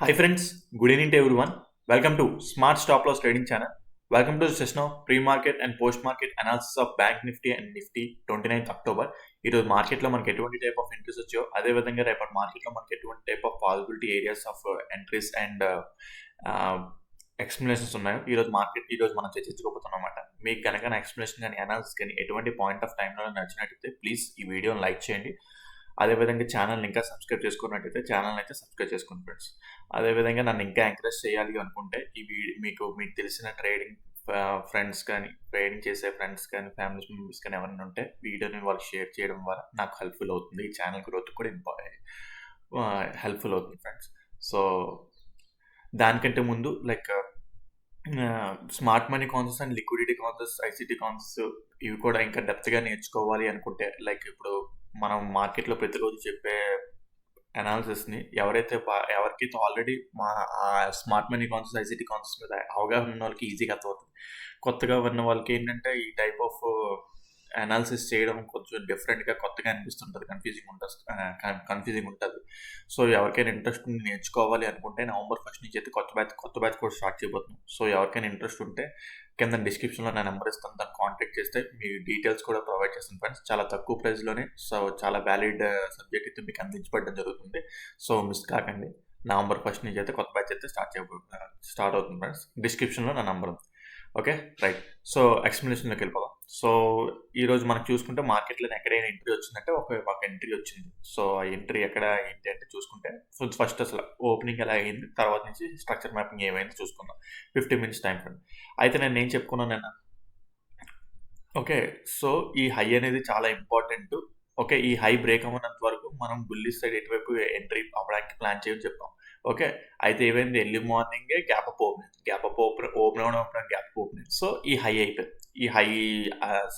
Hi friends, good evening to everyone. Welcome to Smart Stop Loss Trading Channel. Welcome to the session of pre-market and post-market analysis of Bank Nifty and Nifty 29th October. ఈరోజు మార్కెట్లో మనకి ఎటువంటి type of entries వచ్చాయో అదేవిధంగా రేపటి మార్కెట్లో మనకి ఎటువంటి type of possibility areas of entries and explanations ఉన్నాయో ఈరోజు మనం చర్చించుకోబోతున్నాం అన్నమాట. మీకు కనుక నా ఎక్స్ప్లెనేషన్ కానీ అనాలిసిస్ కానీ ఎటువంటి పాయింట్ ఆఫ్ టైంలో నచ్చినట్టయితే ప్లీజ్ ఈ వీడియోని లైక్ చేయండి. అదేవిధంగా ఛానల్ని ఇంకా సబ్స్క్రైబ్ చేసుకున్నట్టయితే ఛానల్ని అయితే సబ్స్క్రైబ్ చేసుకోండి ఫ్రెండ్స్. అదేవిధంగా నన్ను ఇంకా ఎంకరేజ్ చేయాలి అనుకుంటే మీకు తెలిసిన ట్రేడింగ్ ఫ్రెండ్స్ కానీ ట్రేడింగ్ చేసే ఫ్రెండ్స్ కానీ ఫ్యామిలీ మెంబర్స్ కానీ ఎవరైనా ఉంటే వీడియోని వాళ్ళు షేర్ చేయడం వల్ల నాకు హెల్ప్ఫుల్ అవుతుంది. ఈ ఛానల్ గ్రోత్ కూడా హెల్ప్ఫుల్ అవుతుంది ఫ్రెండ్స్. సో దానికంటే ముందు smart money concepts and liquidity concepts, ICT concepts ఇవి కూడా ఇంకా డెప్త్గా నేర్చుకోవాలి అనుకుంటే ఇప్పుడు మనం మార్కెట్లో ప్రతిరోజు చెప్పే అనాలిసిస్ని ఎవరికైతే already smart money concepts, ICT concepts మీద అవగాహన ఉన్న వాళ్ళకి ఈజీగా అర్థమవుతుంది. కొత్తగా ఉన్న వాళ్ళకి ఏంటంటే ఈ టైప్ ఆఫ్ అనాలిసిస్ చేయడం కొంచెం డిఫరెంట్గా కొత్తగా అనిపిస్తుంటుంది, కన్ఫ్యూజింగ్ ఉంటుంది. సో ఎవరికైనా ఇంట్రెస్ట్ ఉండి నేర్చుకోవాలి అనుకుంటే నవంబర్ 1 నుంచి అయితే కొత్త బ్యాచ్ కూడా స్టార్ట్ చేయబోతున్నాం. సో ఎవరికైనా ఇంట్రెస్ట్ ఉంటే కింద డిస్క్రిప్షన్లో నా నెంబర్ ఇస్తాను, దాన్ని కాంటాక్ట్ చేస్తే మీ డీటెయిల్స్ కూడా ప్రొవైడ్ చేస్తాను ఫ్రెండ్స్. చాలా తక్కువ ప్రైస్లోనే చాలా వ్యాలిడ్ సబ్జెక్ట్ అయితే మీకు అందించబడడం జరుగుతుంది. సో మిస్ కాకండి. నవంబర్ 1 నుంచి అయితే కొత్త బ్యాచ్ అయితే స్టార్ట్ అవుతుంది ఫ్రెండ్స్. డిస్క్రిప్షన్లో నా నెంబర్ ఉంది. Okay right. సో ఎక్స్ప్లెనేషన్లోకి వెళ్ళిపోదాం. సో ఈరోజు మనం చూసుకుంటే మార్కెట్లో ఎక్కడైనా ఎంట్రీ వచ్చిందంటే ఒక ఎంట్రీ వచ్చింది. సో ఆ ఎంట్రీ ఎక్కడ ఏంటి అంటే చూసుకుంటే ఫస్ట్ అసలు ఓపెనింగ్ ఎలా అయింది, తర్వాత నుంచి స్ట్రక్చర్ మ్యాపింగ్ ఏమైంది చూసుకుందాం. 15 minutes టైం ఫ్రేమ్. అయితే నేను ఏం చెప్పుకున్నాను ఓకే. సో ఈ హై అనేది చాలా ఇంపార్టెంట్. ఓకే, ఈ హై బ్రేక్ అవ్వనంత వరకు మనం బుల్లిష్ సైడ్ ఎటువైపు ఎంట్రీ అవ్వడానికి ప్లాన్ చేయని చెప్పాం. ఓకే, అయితే ఏమైంది, ఎర్లీ మార్నింగే గ్యాప్ అప్ ఓపెన్ అవడం గ్యాప్ ఓపెనింగ్. సో ఈ హై అయిపోయింది, ఈ హై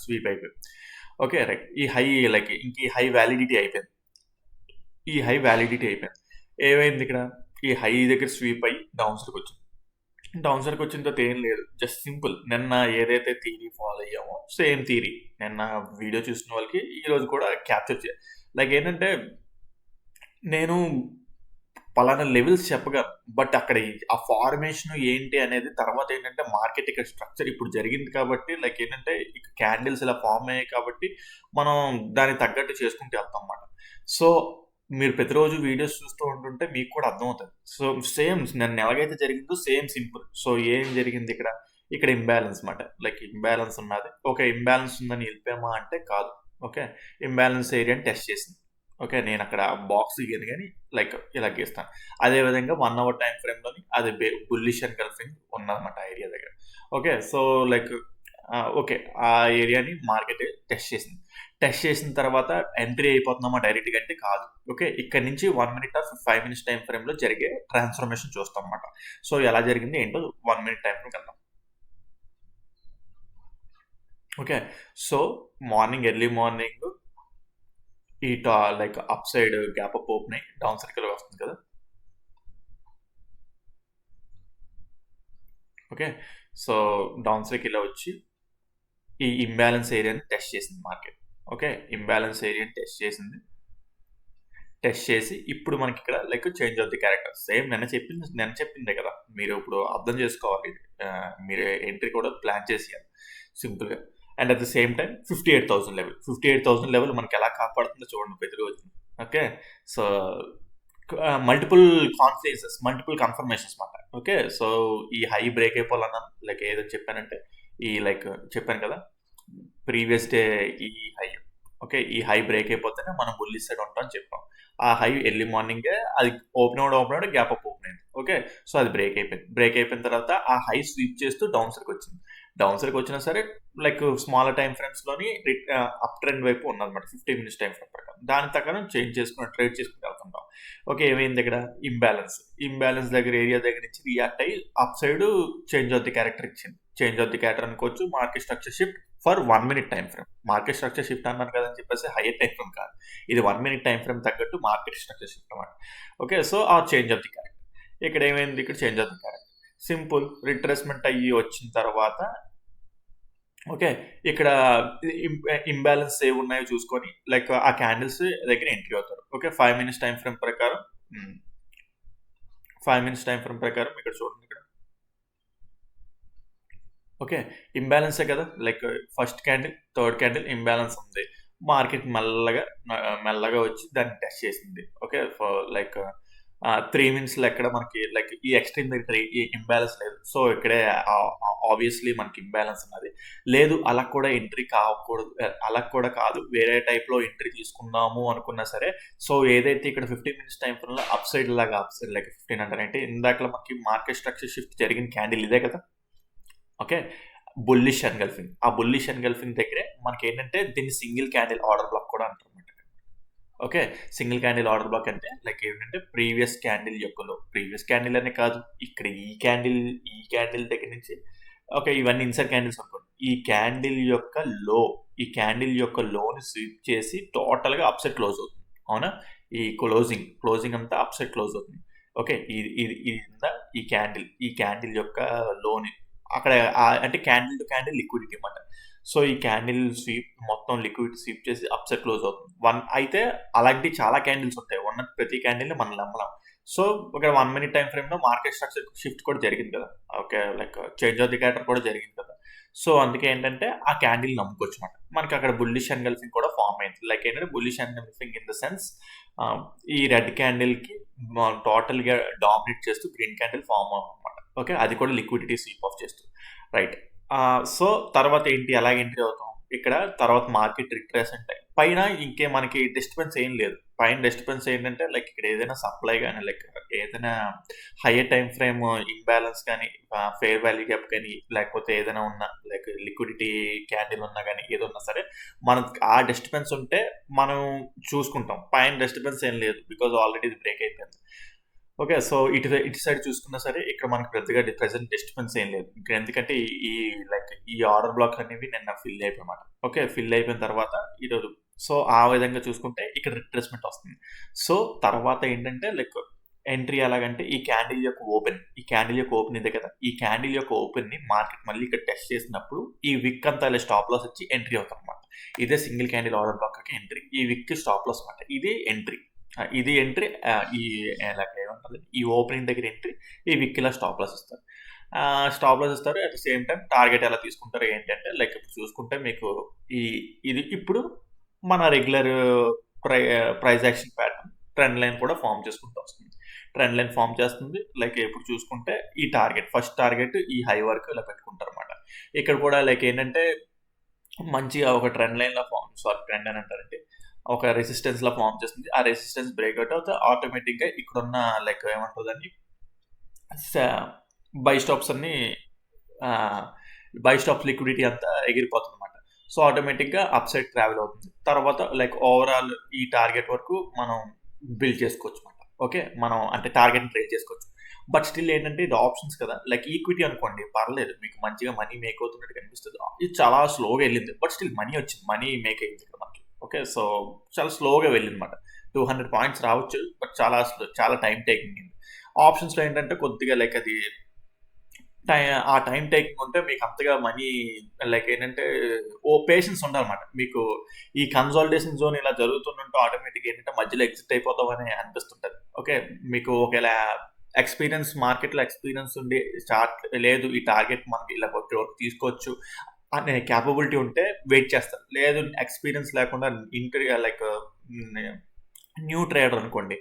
స్వీప్ అయిపోయింది. Okay right. ఈ హై ఇంక ఈ హై వ్యాలిడిటీ అయిపోయింది. ఏమైంది ఇక్కడ, ఈ హై దగ్గర స్వీప్ అయ్యి డౌన్ సైడ్కి వచ్చిన తర్వాత ఏం లేదు, జస్ట్ సింపుల్. నిన్న ఏదైతే థియరీ ఫాలో అయ్యామో సేమ్ థియరీ నిన్న వీడియో చూసిన వాళ్ళకి ఈరోజు కూడా క్యాప్చర్ చేయాలి. ఏంటంటే నేను పలానా లెవెల్స్ చెప్పగలను, బట్ అక్కడ ఆ ఫార్మేషన్ ఏంటి అనేది తర్వాత ఏంటంటే మార్కెట్ ఇక్కడ స్ట్రక్చర్ ఇప్పుడు జరిగింది కాబట్టి ఏంటంటే ఇక క్యాండిల్స్ ఇలా ఫామ్ అయ్యాయి కాబట్టి మనం దానికి తగ్గట్టు చేసుకుంటూ వెళ్తాం అన్నమాట. సో మీరు ప్రతిరోజు వీడియోస్ చూస్తూ ఉంటుంటే మీకు కూడా అర్థమవుతుంది. సో సేమ్ నన్ను ఎలాగైతే జరిగిందో సేమ్ సింపుల్. సో ఏం జరిగింది ఇక్కడ ఇంబ్యాలెన్స్ అనమాట. ఇంబ్యాలెన్స్ ఉన్నది. ఓకే, ఇంబ్యాలెన్స్ ఉందని వెళ్ళిపోయామా అంటే కాదు. ఓకే, ఇంబ్యాలెన్స్ ఏరియాని టెస్ట్ చేసింది. ఓకే, నేను అక్కడ బాక్స్ గీయను కానీ ఇలా గీస్తాను. అదేవిధంగా 1 hour టైం ఫ్రేమ్లోని అది బుల్లిష్ అండ్ గల్ఫింగ్ ఉన్నదన్నమాట ఆ ఏరియా దగ్గర. ఓకే, సో ఓకే, ఆ ఏరియాని మార్కెట్ టెస్ట్ చేసిన తర్వాత ఎంట్రీ అయిపోతున్నామా డైరెక్ట్గా అంటే కాదు. ఓకే, ఇక్కడ నుంచి 1 minute or 5 minutes టైం ఫ్రేమ్లో జరిగే ట్రాన్స్ఫర్మేషన్ చూస్తాం అన్నమాట. సో ఎలా జరిగింది ఏంటో 1 minute టైం ఫ్రేమ్ వెళ్దాం. ఓకే, సో ఎర్లీ మార్నింగ్ ఈ up side gap up open అయ్యి డౌన్ సర్కిల్ వస్తుంది కదా. ఓకే, సో డౌన్ సర్కిల్ వచ్చి ఈ ఇంబ్యాలెన్స్ ఏరియాని టెస్ట్ చేసింది మార్కెట్. ఓకే, ఇంబ్యాలెన్స్ ఏరియాని టెస్ట్ చేసి ఇప్పుడు మనకి ఇక్కడ change of the character same నిన్న చెప్పిందే కదా. మీరు ఇప్పుడు అర్థం చేసుకోవాలి, మీరు ఎంట్రీ కూడా ప్లాన్ చేసేయాలి సింపుల్గా. And at the same time 58,000 level మనకి ఎలా కాపాడుతుందో చూడండి ప్రతిరోజు. ఓకే, సో మల్టిపుల్ కన్ఫర్మేషన్స్ అనమాట. ఓకే, సో ఈ హై బ్రేక్ అయిపోవాలన్నాను. ఏదో చెప్పానంటే ఈ చెప్పాను కదా ప్రీవియస్ డే ఈ హై. ఓకే, ఈ హై బ్రేక్ అయిపోతేనే మనం బుల్లిష్ సైడ్ ఉంటాం అని చెప్పాం. ఆ హై ఎర్లీ మార్నింగే అది ఓపెన్ అవడం గ్యాప్ అప్ ఓపెన్ అయింది. ఓకే, సో అది బ్రేక్ అయిపోయిన తర్వాత ఆ హై స్వీప్ చేస్తూ డౌన్ సైడ్కి వచ్చినా సరే స్మాలర్ టైం ఫ్రేమ్స్లోని అప్ ట్రెండ్ వైపు ఉన్నదన్నమాట. 15 minutes టైం ఫ్రేమ్ ప్రకారం దాని ప్రకారం ట్రేడ్ చేసుకుని వెళ్తుంటాం. ఓకే, ఏమైంది ఇక్కడ ఇంబ్యాలెన్స్ దగ్గర ఏరియా దగ్గర నుంచి రియాక్ట్ అయ్యి up side change of the character ఇచ్చింది. చేంజ్ ఆఫ్ ది క్యారెక్టర్ అనుకోవచ్చు, market structure shift for 1 minute time frame. Market structure shift అన్నాను కదని చెప్పేసి హైయర్ టైం ఫ్రేమ్ కాదు, ఇది 1 minute టైం ఫ్రేమ్ తగ్గట్టు మార్కెట్ స్ట్రక్చర్ షిఫ్ట్ అన్నమాట. ఓకే, సో ఆ చేంజ్ ఆఫ్ ది క్యారెక్టర్ ఇక్కడ ఏమైంది, ఇక్కడ change of the character simple retracement అయ్యి వచ్చిన తర్వాత ఓకే, ఇక్కడ ఇంబ్యాలెన్స్ ఏవి ఉన్నాయో చూసుకొని ఆ క్యాండిల్స్ దగ్గర ఎంట్రీ అవుతారు. ఓకే, 5 minutes టైం ఫ్రేమ్ ప్రకారం 5 మినిట్స్ టైం ఫ్రేమ్ ప్రకారం ఇక్కడ చూడండి ఇక్కడ. ఓకే. ఇంబాలెన్సే కదా! Like first candle, third candle imbalance ఉంది. మార్కెట్ మెల్లగా వచ్చి దాన్ని టెస్ట్ చేసింది. ఓకే. లైక్ 3 మినిట్స్‌లో ఎక్కడ మనకి లైక్ ఈ ఎక్స్‌ట్రీమ్ దగ్గర ఈ ఇంబాలెన్స్ లేదు. సో, ఇక్కడే ఆబ్వియస్‌లీ మనకి ఇంబాలెన్స్ ఉన్నది. లేదు అలా కూడా ఎంట్రీ కాకూడదు. అలా కూడా కాదు. వేరే టైప్‌లో ఎంట్రీ తీసుకుందాము అనుకున్నా సరే, సో, ఏదైతే ఇక్కడ 15 మినిట్స్ టైమ్ ఫ్రేమ్‌లో అప్ సైడ్ లైక్ 15 అంటారంటే ఇందాకలా మనకి మార్కెట్ స్ట్రక్చర్ షిఫ్ట్ జరిగిన క్యాండిల్ ఇదే కదా! ఓకే. Bullish engulfing. ఆ బుల్లిష్ ఎన్‌గల్ఫింగ్ దగ్గరే మనకేంటంటే దీన్ని సింగిల్ క్యాండిల్ ఆర్డర్ బ్లాక్ కూడా అంటారన్నమాట. Okay. Single candle order block అంటే లైక్ ఏంటంటే ప్రీవియస్ క్యాండిల్ యొక్క లో. ప్రీవియస్ క్యాండిల్ అనే కాదు. ఇక్కడ ఈ క్యాండిల్ దగ్గర నుంచి ఓకే. ఇవన్నీ ఇన్సైడ్ క్యాండిల్స్ అనుకోండి. ఈ క్యాండిల్ యొక్క లోని స్వీప్ చేసి టోటల్‌గా అప్‌సైడ్ క్లోజ్ అవుతుంది. అవునా? ఈ క్లోజింగ్ అంతా అప్‌సైడ్ క్లోజ్ అవుతుంది. ఓకే. ఇది ఉందా ఈ క్యాండిల్ యొక్క లోని అక్కడ అంటే క్యాండిల్ టు క్యాండిల్ లిక్విడిటీ అన్నమాట. సో, ఈ క్యాండిల్ మొత్తం లిక్విడిటీ స్వీప్ చేసి అప్‌సైడ్ క్లోజ్ అవుతుంది. అయితే అలాంటి చాలా క్యాండిల్స్ ఉంటాయి. ఉన్న ప్రతి క్యాండిల్‌ని మనం నమ్మలేం. సో, ఒక 1 మినిట్ టైమ్ ఫ్రేమ్‌లో మార్కెట్ స్ట్రక్చర్ షిఫ్ట్ కూడా జరిగింది కదా! Okay. Like change of the character కూడా జరిగింది కదా! సో, అందుకే ఏంటంటే ఆ క్యాండిల్ నమ్ముకోవచ్చన్నమాట. మనకి అక్కడ బుల్లిష్ ఎన్‌గల్ఫింగ్ కూడా ఫార్మ్ అయింది. లైక్ ఏంటంటే bullish engulfing in the sense ఈ రెడ్ క్యాండిల్‌కి టోటల్‌గా డామినేట్ చేస్తూ గ్రీన్ క్యాండిల్ ఫార్మ్ అవ్వదన్నమాట. ఓకే. అది కూడా లిక్విడిటీ స్వీప్ ఆఫ్ చేస్తూ. రైట్. సో, తర్వాత ఏంటి? ఎలాగ ఎంట్రీ అవుతాం? ఇక్కడ తర్వాత మార్కెట్ రిట్రేసెంట్ అయ్యి పైన మనకి డిస్టర్బెన్స్ ఏం లేదు. పైన డిస్టర్బెన్స్ ఏంటంటే లైక్ ఇక్కడ ఏదైనా సప్లై గాని లైక్ ఏదైనా హైయర్ టైమ్ ఫ్రేమ్ ఇంబాలెన్స్ గాని, ఫెయిర్ వాల్యూ గ్యాప్ గాని లేకపోతే ఏదైనా ఉన్నా లైక్ లిక్విడిటీ క్యాండిల్ ఉన్నా గాని ఏదున్నా సరే మనకి ఆ డిస్టర్బెన్స్ ఉంటే మనం చూసుకుంటాం. పైన డిస్టర్బెన్స్ ఏం లేదు. బికాజ్ ఆల్రెడీ ఇది బ్రేక్ అయిపోయింది. ఓకే. సో, ఇటు సైడ్ చూసుకున్నా సరే ఇక్కడ మనకి పెద్దగా ప్రెజెంట్ డిస్టర్బెన్స్ ఏం లేదు. ఇక్కడ ఎందుకంటే ఈ ఆర్డర్ బ్లాక్ అనేవి నిన్న ఫిల్ అయిపోయాయన్నమాట. ఓకే. ఫిల్ అయిపోయిన తర్వాత ఈరోజు సో, ఆ విధంగా చూసుకుంటే ఇక్కడ రిట్రేస్‌మెంట్ వస్తుంది. సో, తర్వాత ఏంటంటే లైక్ ఎంట్రీ ఎలాగంటే ఈ క్యాండిల్ యొక్క ఓపెన్ ఇదే కదా! ఈ క్యాండిల్ యొక్క ఓపెన్‌ని మార్కెట్ మళ్ళీ ఇక్కడ టెస్ట్ చేసినప్పుడు ఈ విక్ అంతా ఇలా స్టాప్ లాస్ వచ్చి ఎంట్రీ అవుతామన్నమాట. ఇదే సింగిల్ క్యాండిల్ ఆర్డర్ బ్లాక్‌కి ఎంట్రీ. ఈ విక్ స్టాప్ లాస్ అన్నమాట. ఇది ఎంట్రీ. ఇది ఎంట్రీ ఈ లైక్ ఏమంటారు ఈ ఓపెనింగ్ దగ్గర ఎంట్రీ. ఈ విక్ ఇలా స్టాప్ లాస్ ఇస్తారు. At the same time target ఎలా తీసుకుంటారు ఏంటంటే లైక్ ఇప్పుడు చూసుకుంటే మీకు ఇది ఇప్పుడు మన regular price action pattern trend line కూడా ఫామ్ చేసుకుంటూ వస్తుంది. ట్రెండ్ లైన్ ఫామ్ చేస్తుంది. లైక్ ఇప్పుడు చూసుకుంటే ఈ ఫస్ట్ టార్గెట్ ఈ హై వరకు ఇలా పెట్టుకుంటారన్నమాట. ఇక్కడ కూడా లైక్ ఏంటంటే మంచిగా ఒక ట్రెండ్ లైన్ అని అంటారంటే ఒక రెసిస్టెన్స్ లా ఫామ్ చేస్తుంది. ఆ రెసిస్టెన్స్ బ్రేక్అవుట్ అవుతే ఆటోమేటిక్‌గా ఇక్కడున్న లైక్ ఏమంటారు బై స్టాప్స్ అన్నీ బై స్టాప్స్ లిక్విడిటీ అంతా ఎగిరిపోతుందన్నమాట. సో, ఆటోమేటిక్‌గా అప్ సైడ్ ట్రావెల్ అవుతుంది. తర్వాత లైక్ ఓవరాల్ ఈ టార్గెట్ వరకు మనం బిల్డ్ చేసుకోవచ్చన్నమాట. ఓకే. మనం అంటే టార్గెట్‌ని ట్రేడ్ చేసుకోవచ్చు. బట్ స్టిల్ ఏంటంటే ఇది ఆప్షన్స్ కదా! లైక్ ఈక్విటీ అనుకోండి పర్లేదు. మీకు మంచిగా మనీ మేక్ అవుతున్నట్టు కనిపిస్తది. ఇది చాలా స్లోగా ఎళ్ళింది. బట్ స్టిల్ మనీ వచ్చింది. మనీ మేక్ అయింది ఇక్కడ మనకి. ఓకే. సో, చాలా స్లోగా వెళ్ళిందన్నమాట. 200 పాయింట్స్ రావచ్చు. బట్ చాలా టైమ్ టేకింగ్ అయింది. ఆప్షన్స్‌లో ఏంటంటే కొద్దిగా లైక్ అది ఆ టైమ్ టేకింగ్ ఉంటే మీకు అంతగా మనీ లైక్ ఏంటంటే పేషెన్స్ ఉండాలన్నమాట. మీకు ఈ కన్సాలిడేషన్ జోన్ ఇలా జరుగుతుంటే ఆటోమేటిక్‌గా ఏంటంటే మధ్యలో ఎగ్జిట్ అయిపోతామని అనిపిస్తుంటది. ఓకే. మీకు ఒకవేళ మార్కెట్‌లో ఎక్స్‌పీరియన్స్ ఉండి లేదు ఈ టార్గెట్ మనకి ఇలా వరకు తీసుకోవచ్చు అనే క్యాపబిలిటీ ఉంటే వెయిట్ చేస్తారు. లేదు ఎక్స్‌పీరియన్స్ లేకుండా లైక్ న్యూ ట్రేడర్ అనుకోండి.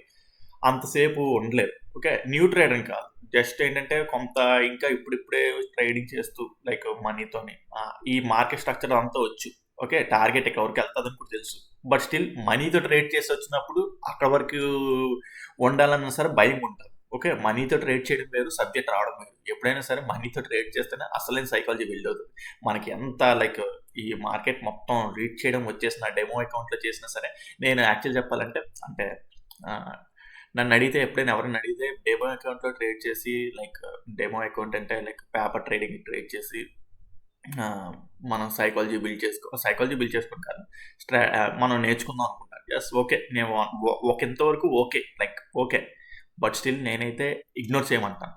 అంతసేపు ఉండలేరు. ఓకే. న్యూ ట్రేడర్ అని కాదు. జస్ట్ ఏంటంటే కొంత ఇంకా ఇప్పుడిప్పుడే ట్రేడింగ్ చేస్తూ లైక్ మనీతోని ఈ మార్కెట్ స్ట్రక్చర్ అంతా వచ్చు. ఓకే. టార్గెట్ ఎక్కడికి వెళ్తదని కూడా తెలుసు. బట్ స్టిల్ మనీతో ట్రేడ్ చేసి వచ్చినప్పుడు అక్కడ వరకు ఉండాలన్నా సరే భయం ఉంటది. ఓకే. మనీతో ట్రేడ్ చేయడం వేరు. సబ్జెక్ట్ రావడం వేరు. ఎప్పుడైనా సరే మనీతో ట్రేడ్ చేస్తేనే అసలైన సైకాలజీ బిల్డ్ అవుతుంది. మనకి ఎంత లైక్ ఈ మార్కెట్ మొత్తం రీడ్ చేయడం వచ్చేసిన డెమో అకౌంట్‌లో చేసినా సరే నేను యాక్చువల్ చెప్పాలంటే అంటే ఎప్పుడైనా ఎవరైనా అడిగితే డెమో అకౌంట్‌లో ట్రేడ్ చేసి లైక్ డెమో అకౌంట్ అంటే లైక్ పేపర్ ట్రేడింగ్ ట్రేడ్ చేసి మనం సైకాలజీ బిల్డ్ చేసుకోవడం కాదు. మనం నేర్చుకుందాం అనుకుంటాను. యెస్. ఓకే. నేను ఒకంత వరకు okay. Like okay. But still నేనైతే ఇగ్నోర్ చేయమంటాను.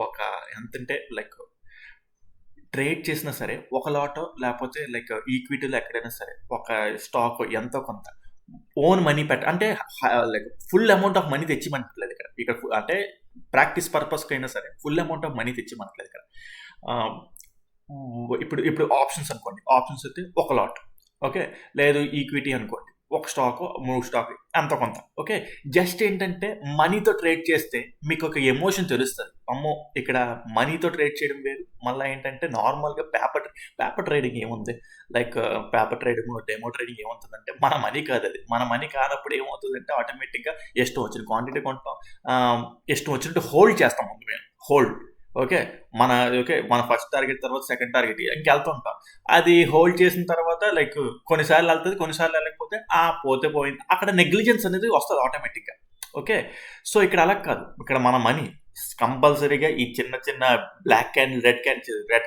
ఒక ఎంతంటే లైక్ ట్రేడ్ చేసినా సరే ఒక లాటో లేకపోతే లైక్ ఈక్విటీలో ఎక్కడైనా సరే ఒక స్టాక్ ఎంతో కొంత ఓన్ మనీ అంటే like full amount of money తెచ్చిమంటలేదు ఇక్కడ ఇక్కడ అంటే ప్రాక్టీస్ పర్పస్కి అయినా సరే ఫుల్ అమౌంట్ ఆఫ్ మనీ తెచ్చిమంటలేదు ఇక్కడ. ఆ, ఇప్పుడు ఇప్పుడు ఆప్షన్స్ అనుకోండి, ఆప్షన్స్ అయితే ఒక లాట్, ఓకే, లేదు ఈక్విటీ అనుకోండి, ఒక స్టాక్ 3 స్టాక్ అంత కొంత, ఓకే. జస్ట్ ఏంటంటే మనీతో ట్రేడ్ చేస్తే మీకు ఒక ఎమోషన్ తెలుస్తుంది, అమ్మో ఇక్కడ మనీతో ట్రేడ్ చేయడం వేరు, మళ్ళీ ఏంటంటే నార్మల్గా పేపర్ ట్రేడింగ్ ఏముంది, like paper trading demo trading ఏమవుతుందంటే మన మనీ కాదు, అది మన మనీ కానప్పుడు ఏమవుతుందంటే ఆటోమేటిక్గా ఇష్టం వచ్చిన క్వాంటిటీ కొంటాం, ఇష్టం వచ్చినట్టు హోల్డ్ చేస్తాం ముందు మేము హోల్డ్, ఓకే. మన ఫస్ట్ టార్గెట్ తర్వాత సెకండ్ టార్గెట్ ఇంకెళ్తుంటాం. అది హోల్డ్ చేసిన తర్వాత లైక్ కొన్నిసార్లు వెళ్తుంది, కొన్నిసార్లు వెళ్ళకపోతే పోతే పోయింది, అక్కడ నెగ్లిజెన్స్ అనేది వస్తుంది ఆటోమేటిక్గా, ఓకే. సో ఇక్కడ అలా కాదు, ఇక్కడ మన మనీ కంపల్సరీగా ఈ చిన్న చిన్న black candle, red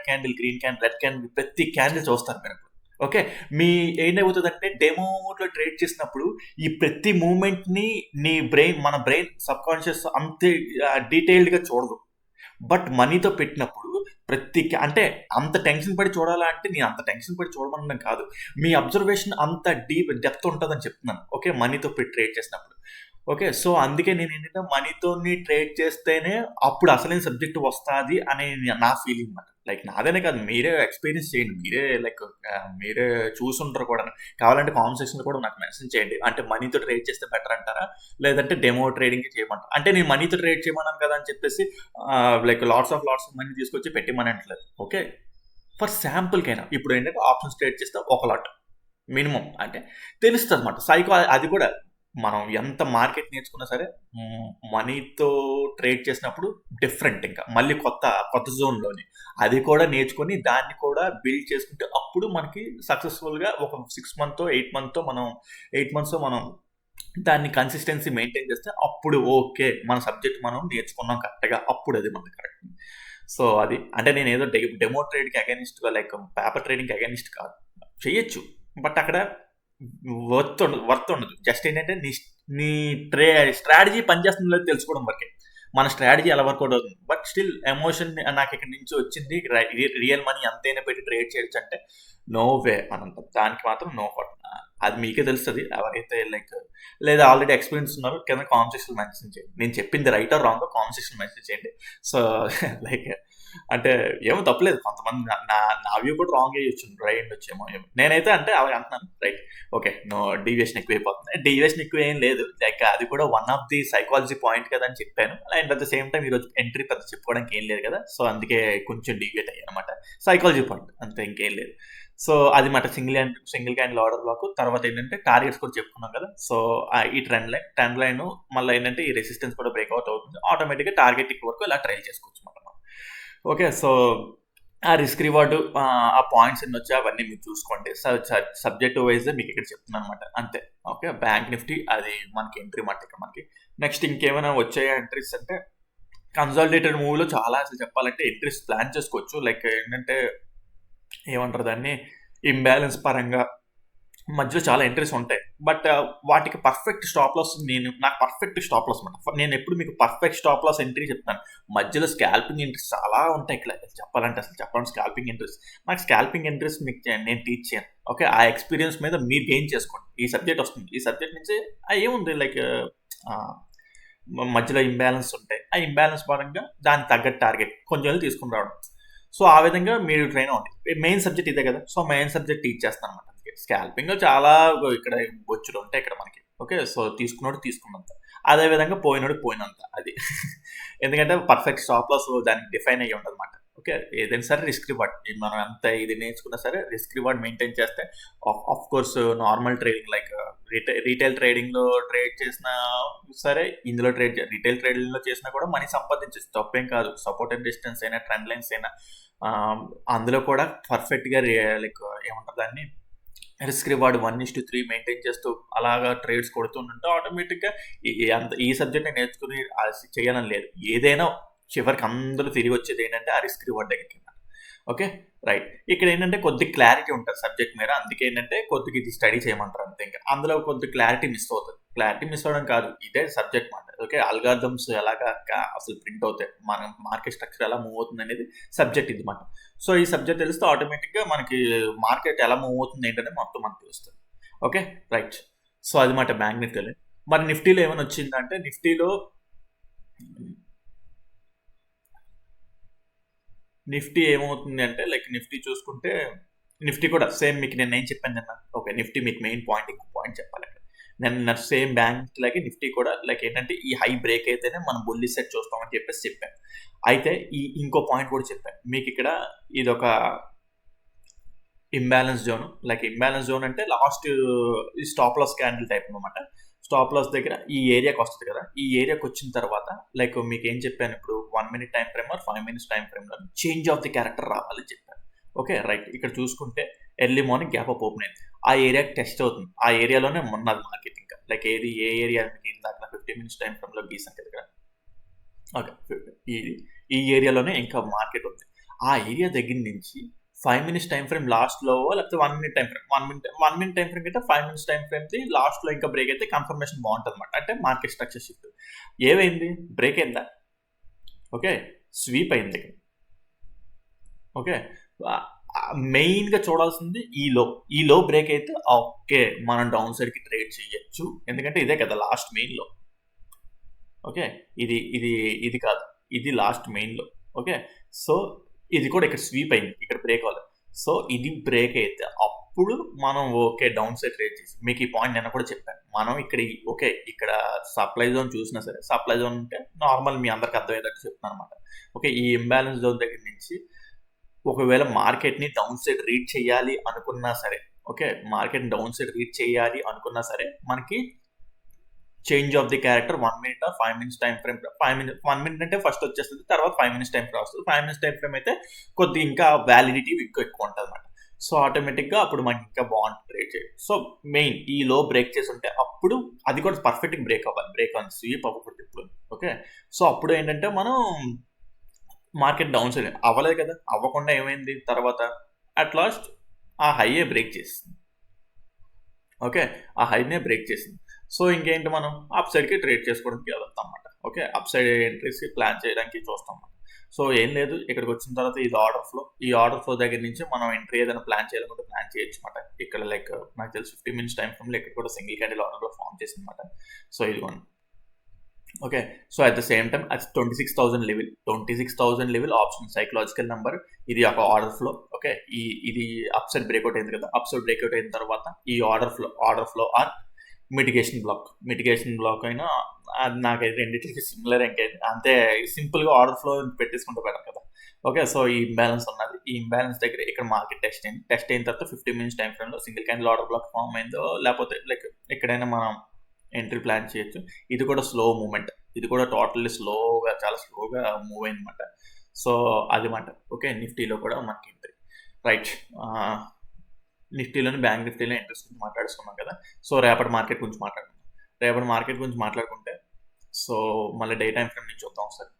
candle, green candle, red candle, ప్రతి క్యాండిల్ చూస్తారు మీరు, ఓకే. మీ ఏమవుతుందంటే డెమోలో ట్రేడ్ చేసినప్పుడు ఈ ప్రతి మూమెంట్ని మన బ్రెయిన్ సబ్ కాన్షియస్ అంతే డీటెయిల్డ్గా చూడదు. బట్ మనీతో పెట్టినప్పుడు అంటే అంత టెన్షన్ పడి చూడాలా అంటే నేను అంత టెన్షన్ పడి చూడమనడం కాదు, మీ అబ్జర్వేషన్ అంత డెప్త్ ఉంటుందని చెప్తున్నాను, ఓకే, మనీతో పెట్టి ట్రేడ్ చేసినప్పుడు, ఓకే. సో అందుకే నేను ఏంటంటే మనీతో ట్రేడ్ చేస్తేనే అప్పుడు అసలైన సబ్జెక్ట్ వస్తుంది అనే నా ఫీలింగ్ అన్నమాట. లైక్ నాదేనే కాదు, మీరే ఎక్స్పీరియన్స్ చేయండి, మీరే చూసుంటారు కూడా, కావాలంటే కామెంట్ సెక్షన్లో కూడా నాకు మెన్షన్ చేయండి, అంటే మనీతో ట్రేడ్ చేస్తే బెటర్ అంటారా లేదంటే డెమో ట్రేడింగ్ చేయమంటారా. అంటే నేను మనీతో ట్రేడ్ చేయమన్నాను కదా అని చెప్పేసి లైక్ లాట్స్ ఆఫ్ మనీ తీసుకొచ్చి పెట్టిమని అంటలేదు, ఓకే. ఫర్ శాంపుల్కైనా ఇప్పుడు ఏంటంటే ఆప్షన్స్ ట్రేడ్ చేస్తే ఒక లాట్ మినిమం అంటే తెలుస్తుంది అన్నమాట. అది కూడా మనం ఎంత మార్కెట్ నేర్చుకున్నా సరే మనీతో ట్రేడ్ చేసినప్పుడు డిఫరెంట్, ఇంకా మళ్ళీ కొత్త జోన్లోని అది కూడా నేర్చుకొని దాన్ని కూడా బిల్డ్ చేసుకుంటే అప్పుడు మనకి సక్సెస్ఫుల్గా ఒక 6 months 8 months మనం దాన్ని కన్సిస్టెన్సీ మెయింటైన్ చేస్తే అప్పుడు ఓకే మన సబ్జెక్ట్ మనం నేర్చుకున్నాం కరెక్ట్గా, అప్పుడు అది మనకి కరెక్ట్. సో అది అంటే నేను ఏదో డెమో ట్రేడ్కి అగైనిస్ట్గా లైక్ పేపర్ ట్రేడింగ్కి అగైనిస్ట్ కాదు, చేయొచ్చు, బట్ అక్కడ వర్త్ ఉండదు. జస్ట్ ఏంటంటే నీ స్ట్రాటజీ పనిచేస్తుందో తెలుసుకోవడం వరకే, మన స్ట్రాటజీ ఎలా వర్కౌట్ అవుతుంది. బట్ స్టిల్ ఎమోషన్ నాకు ఇక్కడ నుంచి వచ్చింది, రియల్ మనీ అంతైనా పెట్టి ట్రేడ్ చేయొచ్చు అంటే నో వే అనంత, దానికి మాత్రం నో ఫట్. అది మీకే తెలుస్తుంది ఎవరైతే లైక్ లేదా ఆల్రెడీ ఎక్స్పీరియన్స్ ఉన్నారో కింద కామెంట్ సెక్షన్ మెన్షన్ చేయండి, నేను చెప్పింది right are wrong comment section mention చేయండి. సో లైక్ అంటే ఏమో తప్పలేదు, కొంతమంది నా వ్యూ కూడా రాంగ్ అయ్యొచ్చు, రైట్ వచ్చేమో ఏమో, నేనైతే అంటే అలా అంటున్నాను రైట్, ఓకే, నో డీవియేషన్ ఎక్కువైపోతుంది, డీవియేషన్ ఎక్కువ ఏం లేదు, లైక్ అది కూడా one of the psychology point కదా అని చెప్పాను, and at the same time ఈరోజు ఎంట్రీ పెద్ద చెప్పుకోవడానికి ఏం లేదు కదా, సో అందుకే కొంచెం డీవియేట్ అయ్యాను అనమాట, సైకాలజీ పాయింట్ అంతే, ఇంకేం లేదు. సో అది మాట సింగిల్ క్యాండిల్ ఆర్డర్ బ్లాక్. తర్వాత ఏంటంటే టార్గెట్స్ కూడా చెప్పుకున్నాం కదా, సో ఈ ట్రెండ్ లైన్ మళ్ళీ ఏంటంటే ఈ రెసిస్టెన్స్ కూడా బ్రేక్అవుట్ అవుతుంది, ఆటోమేటిక్గా టార్గెట్ వరకు ఇలా ట్రై చేసుకోవచ్చు అనమాట. ఓకే, సో ఆ రిస్క్ రివార్డు ఆ పాయింట్స్ ఎన్ని వచ్చా అవన్నీ మీరు చూసుకోండి, సబ్జెక్ట్ వైజ్ మీకు ఇక్కడ చెప్తున్నాను అనమాట, అంతే. ఓకే, బ్యాంక్ నిఫ్టీ అది మనకి ఎంట్రీ మాట ఇక్కడ మనకి. నెక్స్ట్ ఇంకేమైనా వచ్చాయా ఎంట్రీస్ అంటే కన్సాలిడేటెడ్ మూవీలో చాలా అసలు చెప్పాలంటే ఎంట్రీస్ ప్లాన్ చేసుకోవచ్చు, లైక్ ఏంటంటే ఏమంటారు దాన్ని, ఇంబ్యాలెన్స్ పరంగా మధ్యలో చాలా ఎంట్రీస్ ఉంటాయి, బట్ వాటికి పర్ఫెక్ట్ స్టాప్ లాస్ నాకు పర్ఫెక్ట్ స్టాప్ లాస్ అనమాట. నేను ఎప్పుడు మీకు పర్ఫెక్ట్ స్టాప్ లాస్ ఎంట్రీ చెప్తాను, మధ్యలో స్కాల్పింగ్ ఎంట్రీస్ చాలా ఉంటాయి ఇక్కడ చెప్పాలంటే, స్కాల్పింగ్ ఎంట్రీస్ నాకు స్కాల్పింగ్ ఎంట్రీస్ మీకు నేను టీచ్ చేయను, ఓకే. ఆ ఎక్స్పీరియన్స్ మీద మీరు గెయిన్ చేసుకోండి, ఈ సబ్జెక్ట్ వస్తుంది, ఈ సబ్జెక్ట్ నుంచి ఏముంది లైక్ మధ్యలో ఇంబ్యాలెన్స్ ఉంటాయి, ఆ ఇంబ్యాలెన్స్ పరంగా దానికి తగ్గట్టు టార్గెట్ కొంచెం తీసుకుని రావడం, సో ఆ విధంగా మీరు ట్రైన్ అవ్వండి. మెయిన్ సబ్జెక్ట్ ఇదే కదా, సో మెయిన్ సబ్జెక్ట్ టీచ్ చేస్తాను అనమాట. స్కాల్పింగ్ చాలా ఇక్కడ బొచ్చులు ఉంటాయి ఇక్కడ మనకి, ఓకే. సో తీసుకున్నోడు తీసుకున్నంత, అదేవిధంగా పోయినోడు పోయినంత, అది ఎందుకంటే పర్ఫెక్ట్ స్టాప్ లాస్ దానికి డిఫైన్ అయ్యి ఉంటుంది అనమాట, ఓకే. ఏదైనా సరే రిస్క్ రివార్డ్ మనం ఎంత ఇది నేర్చుకున్నా సరే రిస్క్ రివార్డ్ మెయింటైన్ చేస్తే of course normal trading like retail ట్రేడింగ్లో ట్రేడ్ చేసినా సరే, ఇందులో రీటైల్ ట్రేడింగ్లో చేసినా కూడా మనీ సంపాదించచ్చు, తప్పేం కాదు. సపోర్ట్ అండ్ డిస్టెన్స్ అయినా ట్రెండ్ లైన్స్ అయినా అందులో కూడా పర్ఫెక్ట్గా లైక్ ఏమంటారు దాన్ని రిస్క్ రివార్డ్ 1:3 మెయింటైన్ చేస్తూ అలాగా ట్రేడ్స్ కొడుతుంటే ఆటోమేటిక్గా ఈ సబ్జెక్ట్ని నేర్చుకుని చేయాలని లేదు, ఏదైనా చివరికి అందరూ తిరిగి వచ్చేది ఏంటంటే ఆ రిస్క్ రివార్డ్ దగ్గరికి, ఓకే. రైట్, ఇక్కడ ఏంటంటే కొద్ది క్లారిటీ ఉంటుంది సబ్జెక్ట్ మీద, అందుకే ఏంటంటే కొద్దిగా ఇది స్టడీ చేయమంటారు అంతే, ఇంకా అందులో కొద్ది క్లారిటీ మిస్ అవుతుంది. క్లారిటీ మిస్ అవ్వడం కాదు, ఇదే సబ్జెక్ట్ మాట, ఓకే. అల్గారిథమ్స్ ఎలాగా అసలు ప్రింట్ అవుతాయి, మన మార్కెట్ స్ట్రక్చర్ ఎలా మూవ్ అవుతుంది అనేది సబ్జెక్ట్ ఇది మాట. సో ఈ సబ్జెక్ట్ తెలిస్తే ఆటోమేటిక్గా మనకి మార్కెట్ ఎలా మూవ్ అవుతుంది ఏంటనే మొత్తం మనకు తెలుస్తుంది, ఓకే. రైట్, సో అది మాట బ్యాంక్ నిఫ్టీలో. మరి నిఫ్టీలో ఏమైనా వచ్చిందంటే నిఫ్టీ ఏమవుతుంది అంటే లైక్ నిఫ్టీ చూసుకుంటే నిఫ్టీ కూడా సేమ్ మీకు నేను ఏం చెప్పాను అన్న. ఓకే, నిఫ్టీ మీకు మెయిన్ పాయింట్ ఇంకో పాయింట్ చెప్పాలి అక్కడ. నేను సేమ్ బ్యాంక్ లాగే నిఫ్టీ కూడా లైక్ ఏంటంటే ఈ హై బ్రేక్ అయితేనే మనం బుల్లి సెట్ చూస్తామని చెప్పేసి చెప్పాను. అయితే ఇంకో పాయింట్ కూడా చెప్పాను మీకు ఇక్కడ. ఇది ఒక imbalance zone. Like imbalance zone అంటే last stop loss candle type అనమాట. స్టాప్ లాస్ దగ్గర ఈ ఏరియాకి వస్తుంది కదా, ఈ ఏరియాకి వచ్చిన తర్వాత లైక్ మీకు ఏం చెప్పాను, ఇప్పుడు 1 minute time frame 5 minutes time ఫ్రేమ్లో చేంజ్ ఆఫ్ ది క్యారెక్టర్ రావాలని చెప్పాను. Okay right. ఇక్కడ చూసుకుంటే early morning gap up open అయింది, ఆ ఏరియాకి టెస్ట్ అవుతుంది. ఆ ఏరియాలోనే ఉన్నది మార్కెట్. ఇంకా లైక్ ఏ ఏరియా మీకు ఇందాక 50 minutes టైం ఫ్రేమ్లో గీసాను కదా. ఓకే, ఈ ఏరియాలోనే ఇంకా మార్కెట్ ఉంది. ఆ ఏరియా దగ్గర నుంచి 5 minutes టైం ఫ్రేమ్ లాస్ట్లో, లేకపోతే 1 minute time frame 1 minute time frame కంటే 5 minutes టైం ఫ్రేమ్కి లాస్ట్లో ఇంకా బ్రేక్ అయితే కన్ఫర్మేషన్ బాగుంటుంది అనమాట. అంటే మార్కెట్ స్ట్రక్చర్ షిఫ్ట్ ఏమైంది, బ్రేక్ అయిందా? ఓకే, స్వీప్ అయింది. ఓకే, మెయిన్గా చూడాల్సింది ఈ లో బ్రేక్ అయితే ఓకే మనం డౌన్ సైడ్కి ట్రేడ్ చేయొచ్చు, ఎందుకంటే ఇదే కదా లాస్ట్ మెయిన్లో. ఓకే, ఇది కాదు, ఇది లాస్ట్ మెయిన్లో. ఓకే, సో ఇది కూడా ఇక్కడ స్వీప్ అయింది, ఇక్కడ బ్రేక్ అవ్వాలి. సో ఇది బ్రేక్ అయితే అప్పుడు మనం ఓకే డౌన్ సైడ్ ట్రేడ్ చేసి, మీకు ఈ పాయింట్ నేను కూడా చెప్పాను. మనం ఇక్కడ ఓకే ఇక్కడ సప్లై జోన్ చూసినా సరే, సప్లై జోన్ అంటే నార్మల్ మీ అందరికి అర్థమయ్యేటట్టు చెప్తున్నాను అనమాట. ఓకే, ఈ ఇంబ్యాలెన్స్ జోన్ దగ్గర నుంచి ఒకవేళ మార్కెట్ని డౌన్ సైడ్ రీడ్ చేయాలి అనుకున్నా సరే, okay market down side read చేయాలి అనుకున్నా సరే మనకి change of the character 1 minute 5 minutes time frame. 1 minute అంటే ఫస్ట్ వచ్చేస్తుంది, తర్వాత 5 minutes టైం ఫ్రేమ్ వస్తుంది. 5 minutes టైం ఫ్రేమ్ అయితే కొద్దిగా ఇంకా వ్యాలిడిటీ ఎక్కువ ఉంటుంది అనమాట. సో ఆటోమేటిక్గా అప్పుడు మనకి ఇంకా బాగుంటుంది ట్రేడ్ చేయడం. సో మెయిన్ ఈ లో బ్రేక్ చేసి ఉంటే అప్పుడు అది కూడా పర్ఫెక్ట్గా బ్రేక్ అవ్వాలి, బ్రేక్ ఆన్ స్వీప్ అవ్వకూడదు ఇప్పుడు. ఓకే, సో అప్పుడు ఏంటంటే మనం మార్కెట్ డౌన్ సైడ్ అవ్వలేదు కదా, అవ్వకుండా ఏమైంది తర్వాత అట్ లాస్ట్ ఆ హైయే బ్రేక్ చేసింది. ఓకే, ఆ హైనే బ్రేక్ చేసింది. సో ఇంకేంటి, మనం అప్ సైడ్కి ట్రేడ్ చేసుకోవడానికి వెళ్తాం అన్నమాట. ఓకే, అప్ సైడ్ ఎంట్రీస్కి ప్లాన్ చేయడానికి చూస్తాం అన్నమాట. సో ఏం లేదు, ఇక్కడికి వచ్చిన తర్వాత ఇది ఆర్డర్ ఫ్లో. ఈ ఆర్డర్ ఫ్లో దగ్గర నుంచి మనం ఎంట్రీ ఏదైనా ప్లాన్ చేయాలనుకుంటే ప్లాన్ చేయొచ్చు అనమాట. ఇక్కడ లైక్ నాకు తెలిసి 50 minutes టైం ఫ్రేమ్లో ఇక్కడ కూడా సింగిల్ క్యాండిల్ ఆర్డర్లో ఫామ్ చేసింది అనమాట. సో ఇదిగోండి. Okay, so at the same time అది 26,000 లెవెల్ ఆప్షన్ సైకలాజికల్ నెంబర్. ఇది ఒక ఆర్డర్ ఫ్లో. ఓకే, ఇది అప్ సైడ్ బ్రేక్అవుట్ అయింది కదా, అప్ సైడ్ బ్రేక్అవుట్ అయిన తర్వాత ఈ order flow or mitigation block అయినా అది నాకైతే రెండింటికి సిమిలర్. ఇంకైతే అంతే సింపుల్గా ఆర్డర్ ఫ్లో పెట్టేసుకుంటే బెటర్ కదా. ఓకే, సో ఈ ఇంబ్యాలెన్స్ ఉన్నది. ఈ ఇంబ్యాలెన్స్ దగ్గర ఇక్కడ మార్కెట్ టెస్ట్ అయిన తర్వాత 50 minutes టైం ఫ్రేమ్లో single candle order block form అయిందో, లేకపోతే లైక్ ఎక్కడైనా మనం ఎంట్రీ ప్లాన్ చేయొచ్చు. ఇది కూడా స్లో మూమెంట్, ఇది కూడా టోటల్లీ చాలా స్లోగా మూవ్ అయింది అనమాట. సో అది మాట. ఓకే, నిఫ్టీలో కూడా మనకి ఎంట్రీ రైట్. నిఫ్టీలోని బ్యాంక్ నిఫ్టీలో ఇంట్రెస్ట్ గురించి మాట్లాడుకున్నాం కదా. సో రేపటి మార్కెట్ గురించి మాట్లాడుకుంటే సో మళ్ళీ డే టైం ఫ్రేమ్ నుంచి చూద్దాం ఒకసారి.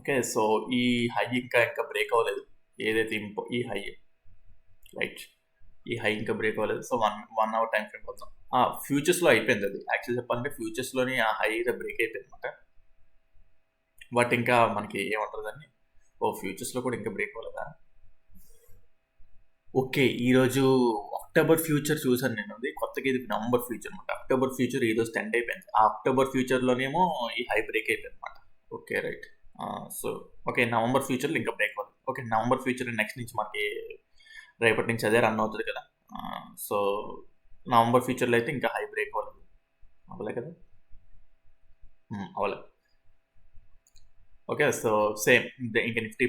ఓకే, సో ఈ హై ఇంకా బ్రేక్ అవ్వలేదు, ఏదైతే ఈ హై రైట్, ఈ హై ఇంకా బ్రేక్ అవ్వలేదు. సో 1 hour టైం ఫ్రేమ్ వద్దాం. ఫ్యూచర్స్లో అయిపోయింది అది. యాక్చువల్ చెప్పాలంటే ఫ్యూచర్స్లోని ఆ హై బ్రేక్ అయిపోయింది అనమాట. బట్ ఇంకా మనకి ఏమంటారు దాన్ని, ఫ్యూచర్స్లో కూడా ఇంకా బ్రేక్ అవ్వలేదా? ఓకే, ఈరోజు అక్టోబర్ ఫ్యూచర్ చూసాను నేను. అది కొత్తగా ఇది నవంబర్ ఫ్యూచర్ అనమాట. అక్టోబర్ ఫ్యూచర్ ఈరోజు 10 అయిపోయింది. ఆ అక్టోబర్ ఫ్యూచర్లోనేమో ఈ హై బ్రేక్ అయిపోయింది అనమాట. Okay right. So okay, November ఫ్యూచర్లో ఇంకా బ్రేక్ అవ్వదు. ఓకే, నవంబర్ ఫ్యూచర్ నెక్స్ట్ నుంచి మనకి రేపటి నుంచి అదే రన్ అవుతుంది కదా. సో నవంబర్ ఫ్యూచర్లో అయితే ఇంకా హై బ్రేక్ అవ్వలే కదా, అవ్వలేదు. ఓకే, సో సేమ్ ఇంకా నిఫ్టీ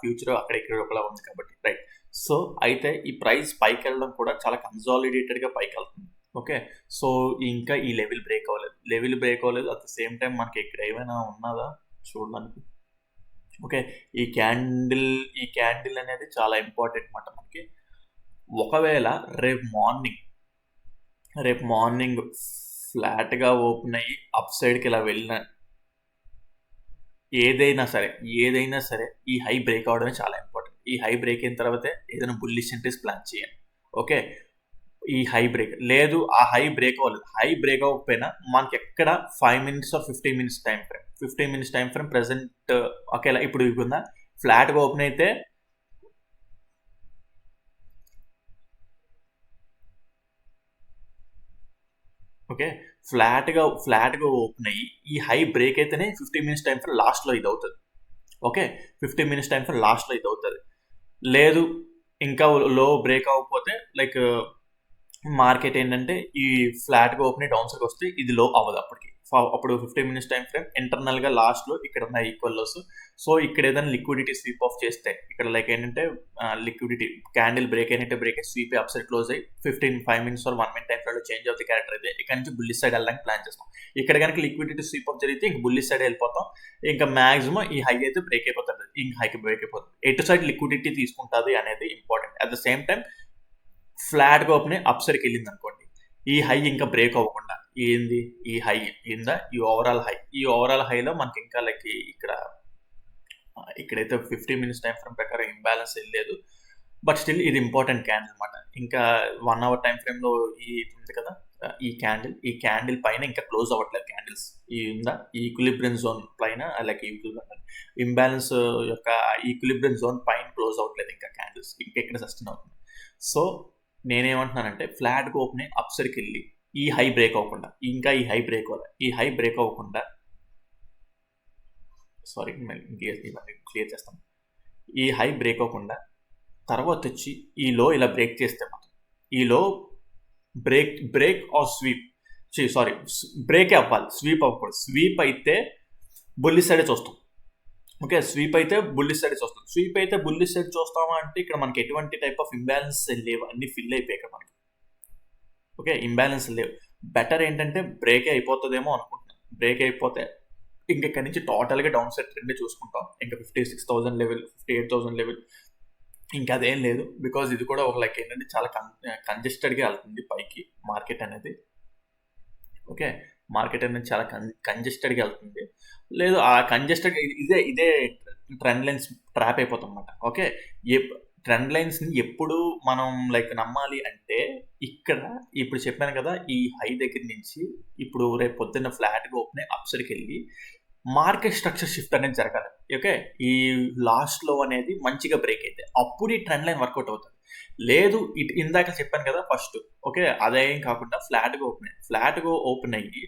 ఫ్యూచర్ అక్కడ ఇక్కడ ఒకలా ఉంది కాబట్టి రైట్. సో అయితే ఈ ప్రైస్ పైకి వెళ్ళడం కూడా చాలా కన్సాలిడేటెడ్గా పైకి వెళ్తుంది. ఓకే, సో ఇంకా ఈ లెవెల్ బ్రేక్ అవ్వలేదు. అట్ ద సేమ్ టైం మనకి ఇక్కడ ఏమైనా ఉన్నదా చూడడానికి. ఓకే, ఈ క్యాండిల్ అనేది చాలా ఇంపార్టెంట్ అన్నమాట మనకి. ఒకవేళ రేపు మార్నింగ్ ఫ్లాట్గా ఓపెన్ అయ్యి అప్ సైడ్కి ఇలా వెళ్ళిన ఏదైనా సరే ఈ హై బ్రేక్ అవడమే చాలా ఇంపార్టెంట్. ఈ హై బ్రేక్ అయిన తర్వాతే ఏదైనా బుల్లిష్ ఎంట్రీస్ ప్లాన్ చేయండి. ఓకే, ఈ హై బ్రేక్ లేదు, ఆ హై బ్రేక్ అవ్వలేదు. హై బ్రేక్ అవ్వకపోయినా మనకి ఎక్కడ 5 minutes or 15 minutes time frame present ఒకేలా ఇప్పుడు ఇవ్వకుండా ఫ్లాట్గా ఓపెన్ అయితే ఓకే. ఫ్లాట్‌గా ఓపెన్ అయ్యి ఈ హై బ్రేక్ అయితేనే 15 మినిట్స్ టైమ్ ఫ్రేమ్ లాస్ట్‌లో ఇదవుతది. ఓకే. 15 మినిట్స్ టైమ్ ఫ్రేమ్ లాస్ట్‌లో ఇదవుతది. లేదు ఇంకా లో బ్రేక్ అవ్వకపోతే లైక్ మార్కెట్ ఏంటంటే ఈ ఫ్లాట్‌గా ఓపెన్ అయ్యి డౌన్ సైడ్‌కి వస్తే ఇది లో అవ్వదు అప్పటికి. అప్పుడు 15 మినిట్స్ టైమ్ ఫ్రేమ్ ఇంటర్నల్‌గా లాస్ట్‌లో ఇక్కడ ఉన్న ఈక్వల్ లోస్. సో ఇక్కడ ఏదైనా లిక్విడిటీ స్వీప్ ఆఫ్ చేస్తే ఇక్కడ లైక్ ఏంటంటే లిక్విడిటీ క్యాండిల్ బ్రేక్ అయినట్టే బ్రేక్ అయ్యి స్వీప్ అప్ సైడ్ క్లోజ్ అయ్యి 5 మినిట్స్ ఆర్ 1 మినిట్ టైమ్ ఫ్రేమ్‌లో చేంజ్ అవుతుంది క్యారెక్టర్ అయితే ఇక్కడ నుంచి బుల్లిష్ సైడ్ వెళ్ళడానికి ప్లాన్ చేస్తాం. ఇక్కడ కనుక లిక్విడిటీ స్వీప్ ఆఫ్ జరిగితే ఇంక బుల్లిష్ సైడ్ వెళ్ళిపోతాం. ఇంకా మాక్సిమం ఈ హై అయితే బ్రేక్ అయిపోతుంది. ఇంక హైకి బ్రేక్ అయిపోతుంది. ఎటు సైడ్ లిక్విడిటీ తీసుకుంటుంది అనేది important. At the same time ఫ్లాట్‌గా ఓపెన్ అయ్యి అప్ సైడ్‌కి వెళ్ళింది అనుకోండి. ఈ హై ఇంకా బ్రేక్ అవ్వకుండా ఏంది ఈ హై ఈ ఓవరాల్ హై. ఈ ఓవరాల్ హైలో మనకి ఇంకా లైక్ ఇక్కడైతే 15 మినిట్స్ టైం ఫ్రేమ్ ప్రకారం ఇంబ్యాలెన్స్ వెళ్ళలేదు. బట్ స్టిల్ ఇది ఇంపార్టెంట్ క్యాండిల్ అనమాట. ఇంకా 1 అవర్ టైం ఫ్రేమ్‌లో ఉంది కదా ఈ క్యాండిల్ పైన ఇంకా క్లోజ్ అవ్వట్లేదు క్యాండిల్స్. ఈ ఈక్విలిబ్రియం జోన్ పైన లైక్ ఇంబ్యాలెన్స్ యొక్క ఈక్విలిబ్రియం జోన్ పైన క్లోజ్ అవ్వట్లేదు ఇంకా క్యాండిల్స్. ఇంకా ఇక్కడ సస్టైన్ అవుతుంది. సో నేనేమంటున్నానంటే ఫ్లాట్‌గా ఓపెన్ అయ్యి అప్ సైడ్‌కి వెళ్ళి ఈ హై బ్రేక్ అవ్వకుండా ఇంకా ఈ హై బ్రేక్ అవ్వాలి. ఈ హై బ్రేక్ అవ్వకుండా సారీ క్లియర్ చేస్తాం. ఈ హై బ్రేక్ అవ్వకుండా తర్వాత వచ్చి ఈ లో ఇలా బ్రేక్ చేస్తే మాత్రం ఈ లో బ్రేక్ ఆర్ స్వీప్ బ్రేకే అవ్వాలి. స్వీప్ అవ్వకూడదు. స్వీప్ అయితే బుల్లిష్ సైడే చూస్తాం. ఓకే. స్వీప్ అయితే బుల్లిష్ సైడ్ చూస్తాం. స్వీప్ అయితే బుల్లిష్ సైడ్ చూస్తామా అంటే ఇక్కడ మనకి ఎటువంటి టైప్ ఆఫ్ ఇంబ్యాలెన్స్ లేవు. అన్ని ఫిల్ అయిపోయాయి ఇక్కడ మనకి. ఓకే. ఇంబ్యాలెన్స్ లేవు. బెటర్ ఏంటంటే బ్రేక్ అయిపోతుందేమో అనుకుంటున్నాను. బ్రేక్ అయిపోతే ఇంకెక్కడి నుంచి టోటల్గా డౌన్ సైడ్ ట్రెండ్ చూసుకుంటాం. ఇంకా 56,000 లెవెల్ 58,000 లెవెల్ ఇంకా అదేం లేదు. బికాజ్ ఇది కూడా ఒక లైక్ ఏంటంటే చాలా కంజెస్టెడ్గా వెళ్తుంది పైకి మార్కెట్ అనేది. ఓకే. మార్కెట్ అనేది చాలా కంజెస్టెడ్గా వెళ్తుంది. లేదు ఆ కంజెస్టెడ్ ఇదే ట్రెండ్ లైన్స్ ట్రాప్ అయిపోతాం అన్నమాట. ఓకే. ట్రెండ్ లైన్స్ని ఎప్పుడు మనం లైక్ నమ్మాలి అంటే ఇక్కడ ఇప్పుడు చెప్పాను కదా ఈ హై దగ్గర నుంచి ఇప్పుడు రేపు పొద్దున్న ఫ్లాట్గా ఓపెన్ అయ్యి అప్ సైడ్కి వెళ్ళి మార్కెట్ స్ట్రక్చర్ షిఫ్ట్ అనేది జరగాలి. ఓకే. ఈ లాస్ట్ లో అనేది మంచిగా బ్రేక్ అయితే అప్పుడు ఈ ట్రెండ్ లైన్ వర్కౌట్ అవుతుంది. లేదు ఇందాక చెప్పాను కదా ఫస్ట్. ఓకే. అదేం కాకుండా ఫ్లాట్గా ఓపెన్ అయ్యి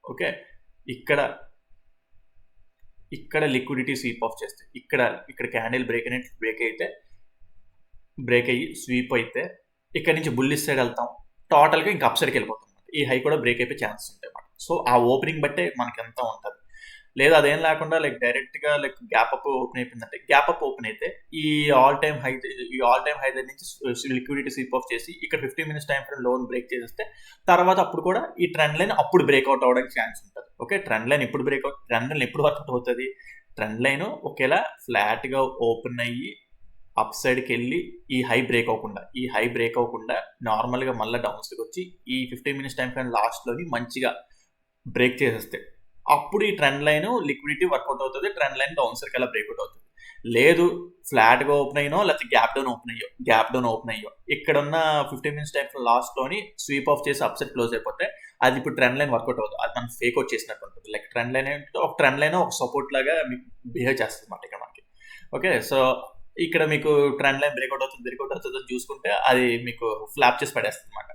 ఓకే ఇక్కడ లిక్విడిటీ స్వీప్ ఆఫ్ చేస్తే ఇక్కడ క్యాండిల్ బ్రేక్ అయ్యి స్వీప్ అయితే ఇక్కడ నుంచి బుల్లిష్ సైడ్ వెళ్తాం. టోటల్గా ఇంకా అప్ సైడ్కి వెళ్ళిపోతాం. ఈ హై కూడా బ్రేక్ అయిపోయి ఛాన్సెస్ ఉంటాయి అన్నమాట. సో ఆ ఓపెనింగ్ బట్టే మనకి ఎంత ఉంటుంది. లేదా అదేం లేకుండా లైక్ డైరెక్ట్గా లైక్ గ్యాప్ అప్ ఓపెన్ అయిపోయిందంటే గ్యాప్ అప్ ఓపెన్ అయితే ఈ ఆల్ టైమ్ హై దగ్గర నుంచి లిక్విడిటీ స్వీప్ ఆఫ్ చేసి ఇక్కడ 15 minutes time frame loan break చేసేస్తే తర్వాత అప్పుడు కూడా ఈ ట్రెండ్ లైన్ అప్పుడు బ్రేక్అవుట్ అవ్వడానికి ఛాన్స్ ఉంటుంది. ఓకే. ట్రెండ్ లైన్ ఎప్పుడు వర్కౌట్ అవుతుంది. ట్రెండ్ లైన్ ఒకేలా ఫ్లాట్గా ఓపెన్ అయ్యి అప్ సైడ్కి వెళ్ళి ఈ హై బ్రేక్ అవ్వకుండా నార్మల్గా మళ్ళీ డౌన్ సైడ్కి వచ్చి ఈ 15 మినిట్స్ టైం ఫ్రేమ్ లాస్ట్లోని మంచిగా బ్రేక్ చేసేస్తే అప్పుడు ఈ ట్రెండ్ లైన్ లిక్విడిటీ వర్కౌట్ అవుతుంది. ట్రెండ్ లైన్ డౌన్ సైడ్కి అలా బ్రేక్అవుట్ అవుతుంది. లేదు ఫ్లాట్గా ఓపెన్ అయ్యో లేకపోతే గ్యాప్ డౌన్ ఓపెన్ అయ్యో ఇక్కడ ఉన్న 15 మినిట్స్ టైం లాస్ట్లోని స్వీప్ ఆఫ్ చేసి అప్ సైడ్ క్లోజ్ అయిపోతే అది ఇప్పుడు ట్రెండ్ లైన్ వర్కౌట్ అవుతుంది. అది మనం ఫేక్ అవుట్ చేసినట్టు ఉంటుంది. లైక్ ట్రెండ్ లైన్ ఒక సపోర్ట్ లాగా మీకు బిహేవ్ చేస్తుంది అన్నమాట ఇక్కడ మనకి. ఓకే. సో ఇక్కడ మీకు ట్రెండ్ లైన్ బ్రేక్అవుట్ అవుతుంది చూసుకుంటే అది మీకు ఫ్లాప్ చేసి పడేస్తుంది అనమాట.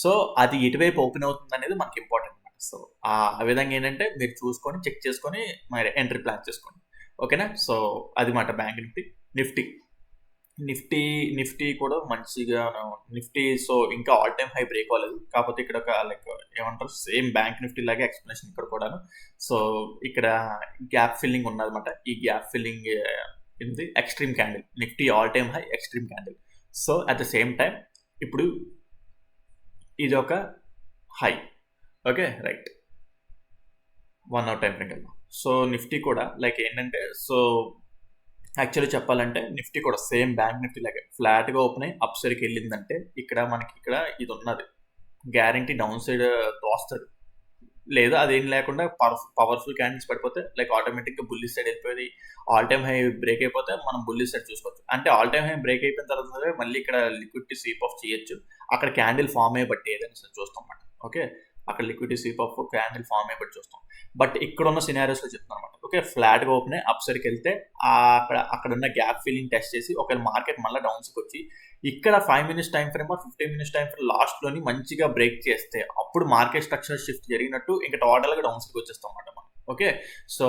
సో అది ఎటువైపు ఓపెన్ అవుతుంది అనేది మనకి ఇంపార్టెంట్ అనమాట. సో ఆ విధంగా ఏంటంటే మీరు చూసుకొని చెక్ చేసుకొని మరి ఎంట్రీ ప్లాన్ చేసుకోండి. ఓకేనా. సో అది మాట బ్యాంక్ నిఫ్టీ కూడా మంచిగా సో ఇంకా ఆల్ టైమ్ హై బ్రేక్ అవ్వలేదు. కాకపోతే ఇక్కడ ఒక లైక్ ఏమంటారు సేమ్ బ్యాంక్ నిఫ్టీ లాగే ఎక్స్ప్లెనేషన్ ఇక్కడ కూడాను. సో ఇక్కడ గ్యాప్ ఫిల్లింగ్ ఉన్నదన్నమాట. ఈ గ్యాప్ ఫిల్లింగ్ ఇది extreme candle Nifty all time high extreme candle. So at the same time ఇప్పుడు ఇది ఒక high. Okay. Right 1 hour time frame. So Nifty కూడా లైక్ ఏంటంటే సో యాక్చువల్లీ చెప్పాలంటే నిఫ్టీ కూడా సేమ్ బ్యాంక్ నిఫ్టీ లాగే ఫ్లాట్గా ఓపెన్ అయ్యి అప్ సైడ్కి వెళ్ళిందంటే ఇక్కడ మనకి ఇది ఉన్నది గ్యారంటీ డౌన్ సైడ్ తోస్తాడు. లేదా అదేం లేకుండా పవర్ఫుల్ క్యాండిల్స్ పడిపోతే లైక్ ఆటోమేటిక్గా బుల్లిష్ సైడ్ వెళ్ళిపోయి ఆల్ టైమ్ హై బ్రేక్ అయిపోతే మనం బుల్లిష్ సైడ్ చూసుకోవచ్చు. అంటే ఆల్ టైమ్ హై బ్రేక్ అయిపోయిన తర్వాత మళ్ళీ ఇక్కడ లిక్విడిటీ స్వీప్ ఆఫ్ చేయొచ్చు. అక్కడ క్యాండిల్ ఫామ్ అయ్యి బట్టి ఏదైనా సరే చూస్తాం అన్నమాట. ఓకే. అక్కడ liquidity sweep of candle form అయ్యి బట్టి చూస్తాం. బట్ ఇక్కడ ఉన్న సినారియోస్లో చెప్తున్నాను అనమాట. ఓకే, ఫ్లాట్గా ఓపెన్ అయ్యి అప్ సైడ్కి వెళ్తే అక్కడ ఉన్న గ్యాప్ ఫిల్లింగ్ టెస్ట్ చేసి ఒకవేళ మార్కెట్ మళ్ళీ డౌన్స్కి వచ్చి ఇక్కడ 5 minutes time frame 15 minutes time frame లాస్ట్లోని మంచిగా బ్రేక్ చేస్తే అప్పుడు మార్కెట్ స్ట్రక్చర్ షిఫ్ట్ జరిగినట్టు ఇంకా టోటల్గా డౌన్స్కి వచ్చేస్తాం అన్నమాట మనం. ఓకే, సో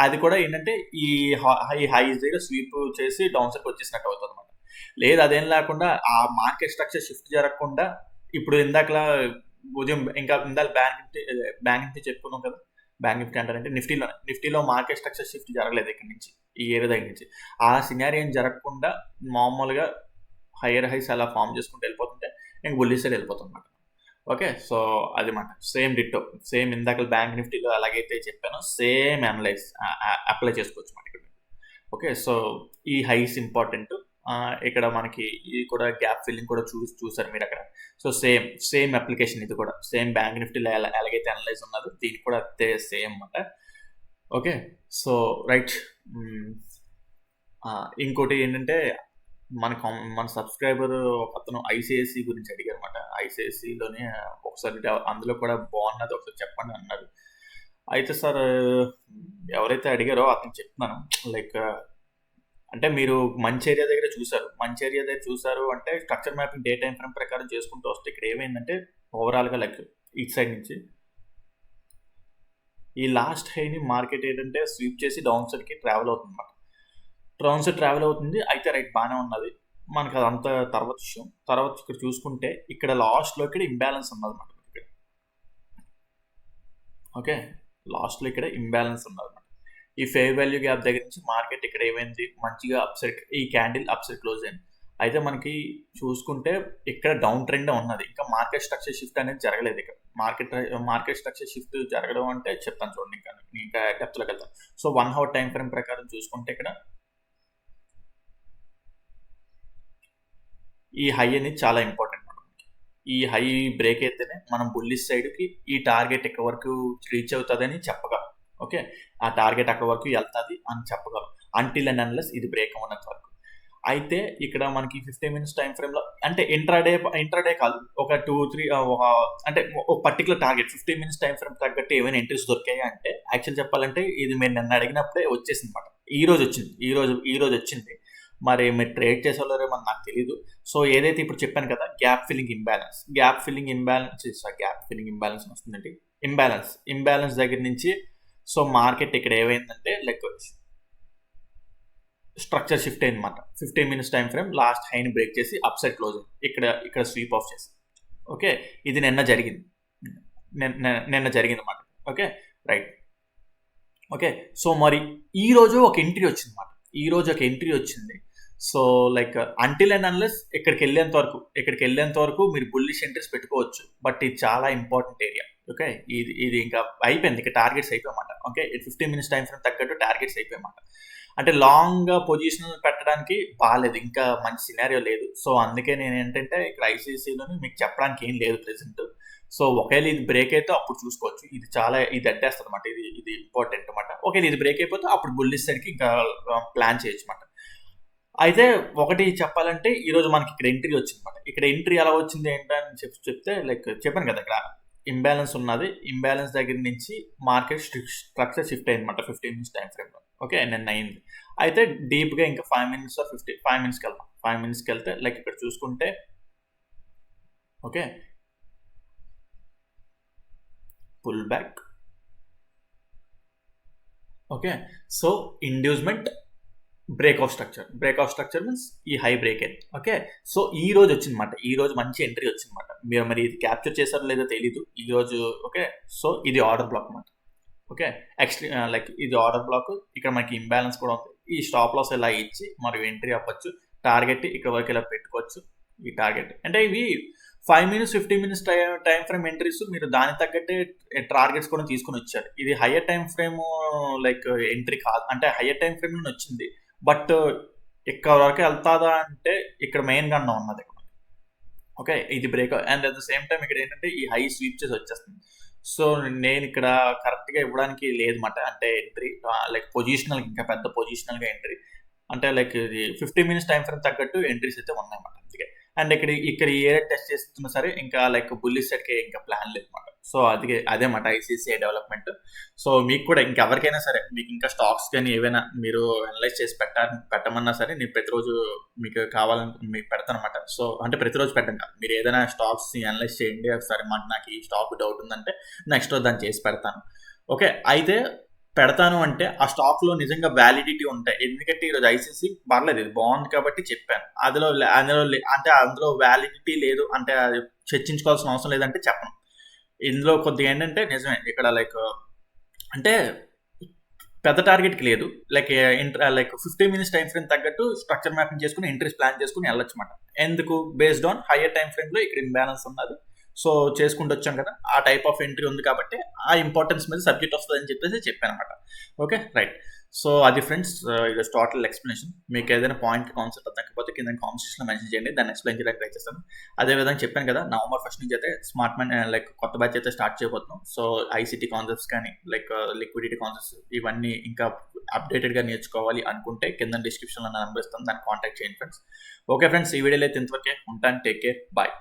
అది కూడా ఏంటంటే ఈ హైస్ దగ్గర స్వీప్ చేసి డౌన్ సైడ్కి వచ్చేసినట్టు అవుతుంది అనమాట. లేదు అదేం లేకుండా ఆ మార్కెట్ స్ట్రక్చర్ షిఫ్ట్ జరగకుండా ఇప్పుడు ఇందాకలా ఉదయం ఇంకా ఇందాక బ్యాంక్ నిఫ్టీ చెప్పుకున్నాం కదా, బ్యాంక్ నిఫ్టీ అంటారంటే నిఫ్టీలో మార్కెట్ స్ట్రక్చర్ షిఫ్ట్ జరగలేదు ఇక్కడ నుంచి ఈ ఏరియా దగ్గర నుంచి. ఆ సినారియో ఏం జరగకుండా మామూలుగా హైయర్ హైస్ అలా ఫామ్ చేసుకుంటూ వెళ్ళిపోతుంటే ఇంక బుల్లిష్ సైడ్ వెళ్ళిపోతుంది అనమాట. ఓకే, సో అది మాట సేమ్ డిట్టో, సేమ్ ఇందాక బ్యాంక్ నిఫ్టీలో అలాగైతే చెప్పానో సేమ్ అప్లై చేసుకోవచ్చు మాట ఇక్కడ. ఓకే, సో ఈ హైస్ ఇంపార్టెంట్. ఇక్కడ మనకి ఇది కూడా గ్యాప్ ఫిల్లింగ్ కూడా చూసారు మీరు అక్కడ. సో సేమ్ అప్లికేషన్ ఇది కూడా సేమ్ బ్యాంక్ నిఫ్టీలో ఎలాగైతే అనలైజ్ ఉన్నదో దీనికి కూడా అంతే సేమ్ అన్నమాట. Okay, so right. ఇంకోటి ఏంటంటే మన సబ్స్క్రైబర్ అతను ఐసిఐసి గురించి అడిగారు అనమాట. ఐసిఐసిలోనే ఒకసారి అందులో కూడా బాగున్నది ఒకసారి చెప్పండి అన్నారు. అయితే సార్ ఎవరైతే అడిగారో అతను చెప్తున్నాను, లైక్ అంటే మీరు మంచి ఏరియా దగ్గర చూసారు అంటే structure mapping day time frame ప్రకారం చేసుకుంటూ వస్తే ఇక్కడ ఏమైందంటే ఓవరాల్గా లైక్ ఇటు సైడ్ నుంచి ఈ లాస్ట్ హైని మార్కెట్ ఏంటంటే స్వీప్ చేసి డౌన్ సైడ్కి ట్రావెల్ అవుతుంది అనమాట. డౌన్ సైడ్ ట్రావెల్ అవుతుంది అయితే రైట్ బాగానే ఉన్నది మనకు, అదంతా తర్వాత విషయం. తర్వాత ఇక్కడ చూసుకుంటే ఇక్కడ లాస్ట్లో ఇక్కడ ఇంబ్యాలెన్స్ ఉన్నదన్నమాట. ఇక్కడ ఓకే, లాస్ట్లో ఇక్కడ ఇంబ్యాలెన్స్ ఉన్నదన్నమాట. ఈ ఫెయిర్ వాల్యూ గ్యాప్ దగ్గర నుంచి మార్కెట్ ఇక్కడ ఏమైంది మంచిగా అప్సైడ్, ఈ క్యాండిల్ అప్సైడ్ క్లోజ్ అయింది. అయితే మనకి చూసుకుంటే ఇక్కడ డౌన్ ట్రెండ్ ఉన్నది, ఇంకా మార్కెట్ స్ట్రక్చర్ షిఫ్ట్ అనేది జరగలేదు. ఇక్కడ మార్కెట్ స్ట్రక్చర్ షిఫ్ట్ జరగడం అంటే చెప్తాను చూడండి, ఇంకా డెప్త్లోకి వెళ్తాను. సో 1 hour టైం ఫ్రేమ్ ప్రకారం చూసుకుంటే ఇక్కడ ఈ హై అనేది చాలా ఇంపార్టెంట్ అనమాట. ఈ హై బ్రేక్ అయితేనే మనం బుల్లిష్ సైడ్కి ఈ టార్గెట్ ఎక్కడ వరకు రీచ్ అవుతుందని చెప్పగలం. ఓకే, ఆ టార్గెట్ అక్కడ వరకు వెళ్తుంది అని చెప్పగలం అంటిల్ అండ్ అన్లెస్ ఇది బ్రేక్ అవ్వనంత వరకు. అయితే ఇక్కడ మనకి 15 minutes టైం ఫ్రేమ్లో అంటే ఇంట్రాడే కాదు, ఒక 2-3 అంటే ఒక particular target 15 minutes time frame తగ్గట్టు ఏమైనా ఎంట్రీస్ దొరికాయి అంటే యాక్చువల్ చెప్పాలంటే ఇది మీరు నన్ను అడిగినప్పుడే వచ్చేసింది అనమాట. ఈ రోజు వచ్చింది. మరి మీరు ట్రేడ్ చేసేవాళ్ళో మన నాకు తెలీదు. సో ఏదైతే ఇప్పుడు చెప్పాను కదా గ్యాప్ ఫిల్లింగ్ ఇంబ్యాలెన్స్ వస్తుందండి. ఇంబ్యాలెన్స్ దగ్గర నుంచి సో మార్కెట్ ఇక్కడ ఏమైందంటే లైక్ స్ట్రక్చర్ షిఫ్ట్ అయింది అనమాట. 15 minutes టైం ఫ్రేమ్ లాస్ట్ హైని బ్రేక్ చేసి అప్ సైడ్ క్లోజ్ ఇక్కడ స్వీప్ ఆఫ్ చేసి. ఓకే, ఇది నిన్న జరిగింది అనమాట. Okay, right. ఓకే, సో మరి ఈరోజు ఒక ఎంట్రీ వచ్చింది. So like until and unless ఇక్కడికి వెళ్ళేంత వరకు మీరు బుల్లిష్ ఎంట్రీస్ పెట్టుకోవచ్చు. బట్ ఇది చాలా ఇంపార్టెంట్ ఏరియా. ఓకే, ఇది ఇంకా అయిపోయింది, ఇక టార్గెట్స్ అయిపోయామాట. ఓకే, 15 minutes టైం ఫ్రేమ్ తగ్గట్టు టార్గెట్స్ అయిపోయామాట. అంటే లాంగ్ పొజిషన్ పెట్టడానికి బాగాలేదు, ఇంకా మంచి సినారియో లేదు. సో అందుకే నేను ఏంటంటే ఇక్కడ ఐసిఐసిలోని మీకు చెప్పడానికి ఏం లేదు ప్రెసెంట్. సో ఒకవేళ ఇది బ్రేక్ అయితే అప్పుడు చూసుకోవచ్చు. ఇది అడ్డేస్తుంది అనమాట. ఇది ఇంపార్టెంట్ అనమాట. ఒకవేళ ఇది బ్రేక్ అయిపోతే అప్పుడు బుల్లిష్ సైడ్కి ఇంకా ప్లాన్ చేయొచ్చు అనమాట. అయితే ఒకటి చెప్పాలంటే ఈరోజు మనకి ఇక్కడ ఎంట్రీ వచ్చిందన్నమాట. ఇక్కడ ఎంట్రీ ఎలా వచ్చింది ఏంటని చెప్తే లైక్ చెప్పాను కదా ఇక్కడ ఇంబ్యాలెన్స్ ఉన్నది. ఇంబ్యాలెన్స్ దగ్గర నుంచి మార్కెట్ స్ట్రక్చర్ షిఫ్ట్ అయింది అనమాట 15 minutes టైం ఫ్రేమ్లో. ఓకే, నిన్న అయింది. అయితే డీప్గా ఇంకా 5 minutes or 5 minutesకి వెళ్తాం. 5 minutesకి వెళ్తే లైక్ ఇక్కడ చూసుకుంటే okay pull back. Okay, so inducement break of structure means ఈ హై బ్రేక్ అయింది. ఓకే, సో ఈ రోజు వచ్చిందన్నమాట. ఈ రోజు మంచి ఎంట్రీ వచ్చిందన్నమాట. మీరు మరి ఇది క్యాప్చర్ చేశారో లేదో తెలీదు ఈ రోజు. ఓకే, సో ఇది ఆర్డర్ బ్లాక్ అన్నమాట. ఓకే, లైక్ ఇది ఆర్డర్ బ్లాక్. ఇక్కడ మనకి ఇంబ్యాలెన్స్ కూడా ఉంది. ఈ స్టాప్ లాస్ ఇలా ఇచ్చి మరి ఎంట్రీ అవ్వచ్చు. టార్గెట్ ఇక్కడ వరకు ఇలా పెట్టుకోవచ్చు. ఈ టార్గెట్ అంటే ఇవి 5 minutes 15 minutes time frame entries. మీరు దాని తగ్గట్టే టార్గెట్స్ కూడా తీసుకుని వచ్చారు. ఇది higher time frame like entry కాదు, అంటే హయ్యర్ టైం ఫ్రేమ్ వచ్చింది. బట్ ఇక్కడ వరకు వెళ్తాదా అంటే ఇక్కడ మెయిన్గా ఉన్నది. ఓకే, ఇది break and at the same time ఇక్కడ ఏంటంటే ఈ హై స్వీప్ చేసి వచ్చేస్తుంది. సో నేను ఇక్కడ కరెక్ట్గా ఇవ్వడానికి లేదన్నమాట. అంటే ఎంట్రీ లైక్ పొజిషనల్, ఇంకా పెద్ద పొజిషనల్గా ఎంట్రీ అంటే లైక్ ఇది 15 minutes టైం ఫ్రేమ్ తగ్గట్టు ఎంట్రీస్ అయితే ఉన్నాయన్నమాట. అందుకే అండ్ ఇక్కడ ఈ ఏరియా టెస్ట్ చేస్తున్నా సరే ఇంకా లైక్ బుల్లిష్ సైడ్కి ఇంకా ప్లాన్ లేదు అనమాట. సో అదే మాట ఐసీసీఐ డెవలప్మెంట్. సో మీకు కూడా ఇంకెవరికైనా సరే మీకు ఇంకా స్టాక్స్ కానీ ఏవైనా మీరు అనలైజ్ చేసి పెట్టమన్నా సరే నేను ప్రతిరోజు మీకు కావాలని మీకు పెడతాను అనమాట. సో అంటే ప్రతిరోజు పెట్టండి, మీరు ఏదైనా స్టాక్స్ అనలైజ్ చేయండి ఒకసారి, నాకు ఈ స్టాక్ డౌట్ ఉందంటే నెక్స్ట్ రోజు దాన్ని చేసి పెడతాను. ఓకే, అయితే పెడతాను అంటే ఆ స్టాక్లో నిజంగా వ్యాలిడిటీ ఉంటాయి. ఎందుకంటే ఈరోజు ఐసీసీ పర్లేదు, ఇది బాగుంది కాబట్టి చెప్పాను. అందులో వ్యాలిడిటీ లేదు అంటే అది చర్చించుకోవాల్సిన అవసరం లేదంటే చెప్పను. ఇందులో కొద్దిగా ఏంటంటే నిజమే ఇక్కడ లైక్ అంటే పెద్ద టార్గెట్కి లేదు, లైక్ 15 మినిట్స్ టైం ఫ్రేమ్ తగ్గట్టు స్ట్రక్చర్ మ్యాపింగ్ చేసుకుని ఇంట్రెస్ట్ ప్లాన్ చేసుకుని వెళ్ళొచ్చు అనమాట. ఎందుకు? బేస్డ్ ఆన్ హయ్యర్ టైం ఫ్రేమ్లో ఇక్కడ ఇంబ్యాలెన్స్ ఉన్నది, సో చేసుకుంటూ వచ్చాం కదా, ఆ టైప్ ఆఫ్ ఎంట్రీ ఉంది కాబట్టి ఆ ఇంపార్టెన్స్ మీద సబ్జెక్ట్ వస్తుంది అని చెప్పేసి చెప్పాను అనమాట. Okay right. సో అది ఫ్రెండ్స్, ఇది టోటల్ ఎక్స్ప్లెనేషన్. మీకు ఏదైనా పాయింట్ కాన్సెప్ట్ తగ్గకపోతే కింద కాన్వర్సేషన్లో మెన్షన్ చేయండి, దాన్ని ఎక్స్ప్లెయిన్ చేయడానికి ట్రై చేస్తాను. అదేవిధంగా చెప్పాను కదా, నవంబర్ 1 నుంచి అయితే స్మార్ట్ మనీ లైక్ కొత్త బ్యాచ్ అయితే స్టార్ట్ చేయబోతున్నాం. సో ఐసీటీ కాన్సెప్ట్స్ కానీ లైక్ లిక్విడిటీ కాన్సెప్ట్స్ ఇవన్నీ ఇంకా అప్డేటెడ్గా నేర్చుకోవాలి అనుకుంటే కింద డిస్క్రిప్షన్లో నెంబర్ ఇస్తాను, దాన్ని కాంటాక్ట్ చేయండి ఫ్రెండ్స్. ఓకే ఫ్రెండ్స్, ఈ వీడియోలో అయితే ఇంతవరకే ఉంటాను. Take care, bye.